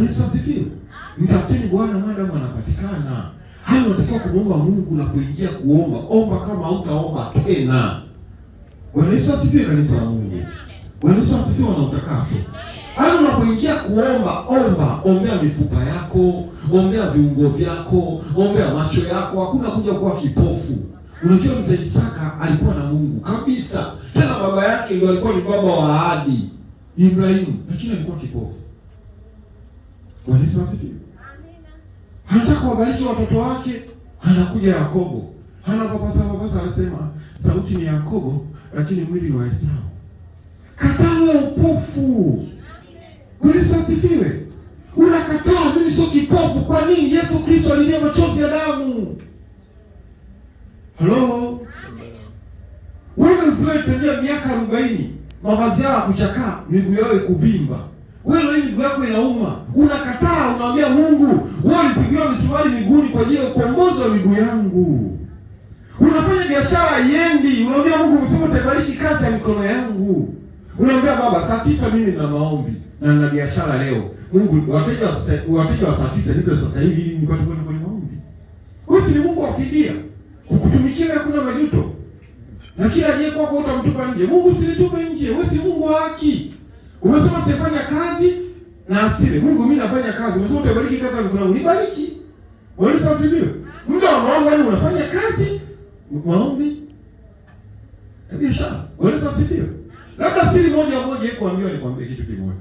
Bwana Yesu asifiwe. Mtafuteni Bwana maadamu anapatikana. Hayo unatakiwa kumuomba Mungu na kuingia kuomba. Omba kama hautaomba tena. Bwana Yesu asifiwe kanisa la Mungu. Bwana Yesu asifiwe na utakaso. Hayo unapoingia kuomba, ombea mifupa yako, ombea viungo vyako, ombea macho yako. Hakuna kuja kuwa kipofu. Unajua mzee Isaka alikuwa na Mungu kabisa. Tena baba yake ndio alikuwa ni baba wa ahadi, Ibrahimu, lakini alikuwa kipofu. Bwana Yesu asifiwe. Amina. Anataka kuwabariki watoto wake, anakuja Yakobo. Papasa anasema sauti ni Yakobo lakini mwili wa Esau. Kataa upofu. Bwana Yesu asifiwe. Unakataa mimi sio kipofu. Kwa nini? Yesu Kristo alilia machozi ya damu. Hello. Wewe usiotembea miaka 40, mavazi yao kuchakaa, miguu yao ikuvimba. Wewe miguu yako inauma. Unakataa, unaambia Mungu, wewe ulipigiwa misumari miguuni kwa ajili ya ukombozi wa miguu yangu. Unafanya biashara iendi, unaambia Mungu msimu utabariki kazi ya mikono yangu. Unaambia Baba, saa 9 mimi nina maombi na nina biashara leo. Mungu, wateja wa saa 9 nipe sasa hivi ili nipate kwenda kwenye maombi. Wewe ni Mungu wa fidia. Kukutumikia hakuna majuto. Na kila aliye kwako utamtupa nje. Mungu usinitupe nje. Wewe si Mungu wa haki. Umesema sifanya kazi na asile. Mungu mimi nafanya kazi. Umesema utabariki kazi ya mikono yangu. Nibariki. Wewe sasa vivyo. Muda wa maombi unafanya kazi, maombi na biashara. Wewe sasa vivyo. Labda siri moja iko kuambiwa, nikwambie kitu kimoja.